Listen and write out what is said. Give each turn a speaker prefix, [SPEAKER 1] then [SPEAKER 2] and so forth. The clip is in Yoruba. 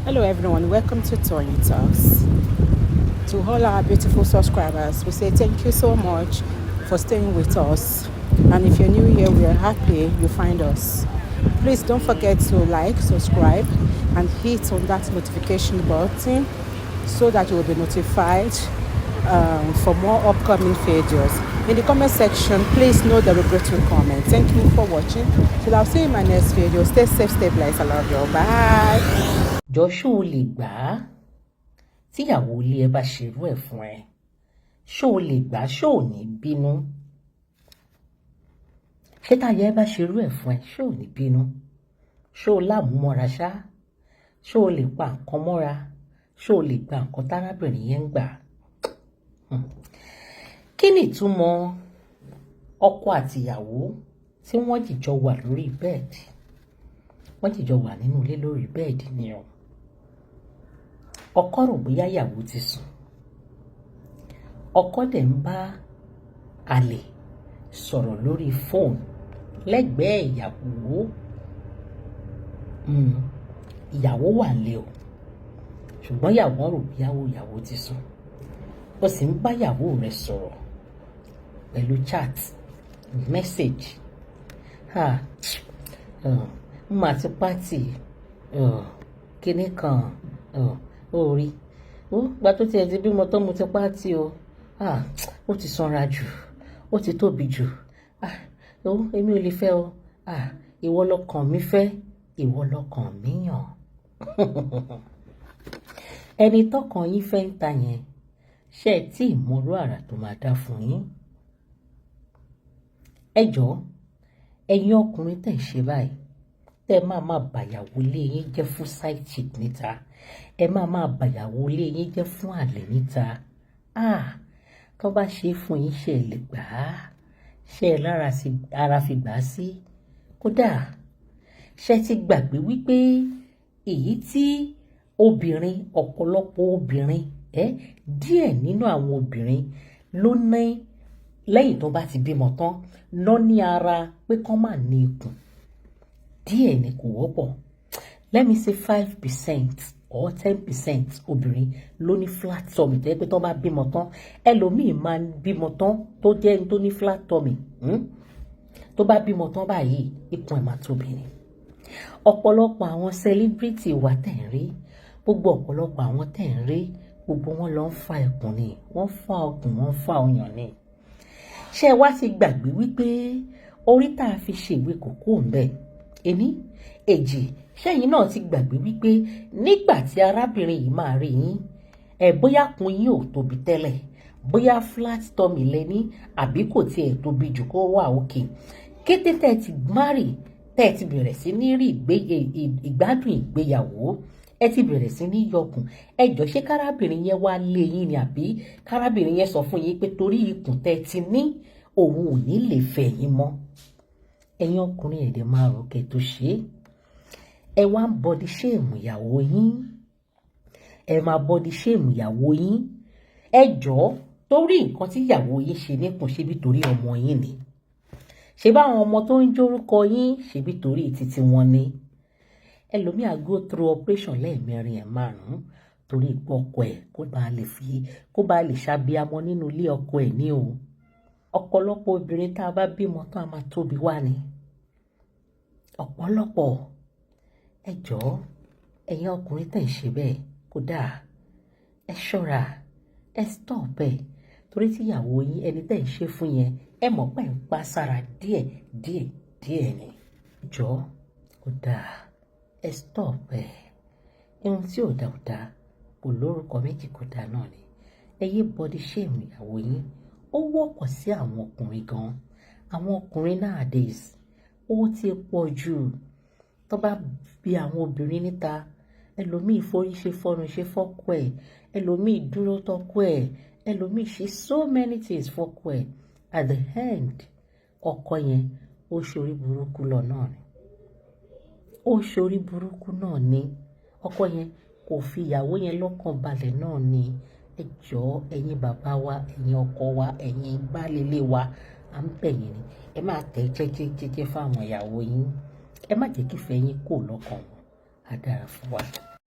[SPEAKER 1] Hello everyone, welcome to Tony Talks. To all our beautiful subscribers, we say thank you so much for staying with us. And if you're new here, we are happy you find us. Please don't forget to like, subscribe, and hit on that notification button so that you will be notified for more upcoming videos. In the comment section, please note the regretful comment. Thank you for watching. Till I'll see you in my next video. Stay safe, stay blessed. I love you. Bye.
[SPEAKER 2] Jọ̀ọ́ o lè gbà á tíyàwó ilé ẹ bá ṣerú ẹ̀ fún ẹ? Ṣó o lè gbà á, ṣó ò ní bínú? Ṣé táyà ẹ bá ṣerú ẹ̀ fún ẹ, ṣó ò ní bínú? Ṣó o lámúmọ́ra ṣá? Ṣó o lè pa nǹkan mọ́ra? Ṣó o lè gba nǹkan tárábìnrin yẹn ń gbà? Kí ni ìtumọ̀ ọkọ àtìyàwó tí wọ́n jìjọ wà lórí bẹ́ẹ̀dì? Wọ́n jìjọ wà nínú ilé lórí bẹ́ẹ̀dì ni o. Ọkọ rò bóyá ìyàwó ti sùn. Ọkọ dẹ̀ ń bá àlè sọ̀rọ̀ lórí fóònù lẹ́gbẹ̀ẹ́ ìyàwó. Ìyàwó wà nílé o. Ṣùgbọ́n ìyàwó rò bóyá ìyàwó ti sùn. Ó sì ń bá ìyàwó rẹ̀ sọ̀rọ̀ pẹ̀lú chat, message. Mà ti pátì kíní kan orí gba tó tiẹ̀ ti bímọ tán mo ti pátì o. Ó ti sanra jù, ó ti tóbi jù. Èmi ò lè fẹ́ o. Ìwọ lọkàn mi fẹ́, ìwọ lọkàn mi yàn. Ẹni tọkàn yín fẹ́ ń ta yẹn, ṣé ẹ tí ì mọrú àrà tó máa dá fún yín? Ẹ jọ̀ọ́, ẹ̀yin ọkùnrin tẹ̀ ń ṣe báyìí, tẹ́ máa bàyàwó ilé yín jẹ́ fún side chick níta, ẹ máa bàyàwó ilé yín jẹ́ fún àlè níta. Tó bá ṣe fún yín, ṣé ẹ lè gbà á? Ṣé ẹ ara fi gbà á sí? Kódà ṣé ti gbàgbé wípé èyí tí obìnrin, ọ̀pọ̀lọpọ̀ obìnrin, díẹ̀ nínú àwọn obìnrin ló ní lẹ́yìn tó bá ti bímọ tán lọ ní ara pé kán má ní ikùn. Díẹ̀ ni, kò wọ́pọ̀. Let me say 5% or 10% obìnrin ló ní flat tummy tó yẹ pé tó bá bímọ tán, ẹlòmíì máa ń bímọ tán tó jẹ́ ẹni tó ní flat tummy. Tó bá bímọ tán báyìí, ikùn ẹ̀ máa tóbi ni. Ọ̀pọ̀lọpọ̀ àwọn celebrity wa tẹ̀ ń rí, gbogbo ọ̀pọ̀lọpọ̀ àwọn tẹ̀ ń rí, gbogbo wọn lọ ń fa ikùn ni, wọ́n fa ọkùn, wọ́n fa ọyàn ni. Ṣé wá ti gbàgbé wípé orí tá a fi ṣèwé kòkó ń bẹ? Èní, èjì, ṣẹ́yìn náà ti gbàgbé wípé nígbà tí arábìnrin yìí máa rí yín, bóyá kun yín ò tóbi tẹ́lẹ̀, bóyá flat tummy lẹ́ní, àbí kò tiẹ̀ tóbi jù kó wà òkè. Kété tẹ́ ti marry, tẹ́ ti bẹ̀rẹ̀ sí ní rí ìgbádùn ìgbéyàwó, ẹ ti bẹ̀rẹ̀ sí ní yọkùn. Ẹ jọ̀ọ́, ṣé kárábìnrin yẹn wá lé yín ni, àbí kárábìnrin yẹn sọ fún yín pé torí ikùn tẹ́ ti ní òun ò ní lè fẹ́ yín mọ́? Ẹ̀yin ọkùnrin ẹ̀dẹ̀ máa rò kẹ́ tó ṣe. Ẹ wá ń body shame ìyàwó yín. Ẹ máa body shame ìyàwó yín. Ẹ jọ̀ọ́, torí nǹkan tí ìyàwó yín ṣe níkùn, ṣe bí torí ọmọ yín ni? Ṣé báwọn ọmọ tó ń jórúkọ yín, ṣe bí torí títí wọn ni? Ẹlòmíà go through operation lẹ́ẹ̀mẹrin ẹ̀ márùn-ún torí ipò ọkọ ẹ̀ kó bá lè ṣàbíamọ nínú ilé ọkọ ẹ̀ ní o. Ọ̀pọ̀lọpọ̀ obìnrin tá a bá bímọ tán a máa tóbi wá ni. Ọ̀pọ̀lọpọ̀. Ẹ jọ̀ọ́, ẹ̀yin ọkùnrin tẹ̀ ń ṣe bẹ́ẹ̀, kódà ẹ ṣọ́ra, ẹ stop ẹ̀. Torí tí ìyàwó yín, ẹni tẹ̀ ń ṣe fún yẹn, ẹ mọ̀ pé ń pa sára díẹ̀ ni. Jọ̀ọ́, kódà ẹ stop ẹ̀. Ohun tí ò dá kò lórúkọ méjì, kódà náà ni. Ẹ yé body shame ìyàwó yín. Ó wọ́pọ̀ sí àwọn ọkùnrin gan. Àwọn ọkùnrin nowadays, ó ti pọ̀ jù. Tó bá bí àwọn obìnrin níta, ẹlòmíì forí ṣe fọ́run ṣe fọ́kọ ẹ̀, ẹlòmíì dúró tọ́kọ ẹ̀, ẹlòmíì ṣe so many things fọ́kọ ẹ̀. At the end, ọkọ yẹn ó ṣorí burúkú lọ náà ni. Ó ṣorí burúkú náà ni. Ọkọ yẹn kò fi ìyàwó yẹn lọ́kàn balẹ̀ náà ni. Ẹ jọ̀ọ́, ẹ̀yin bàbá wa, ẹ̀yin ọkọ wa, ẹ̀yin baálé ilé wa, à ń bẹ̀ yín ni. Ẹ máa tẹ̀ jẹ́jẹ́ fáwọn ìyàwó yín. Ẹ má jẹ́ kí ìfẹ́ yín kó lọ́kàn wọn. Á dára fún wa.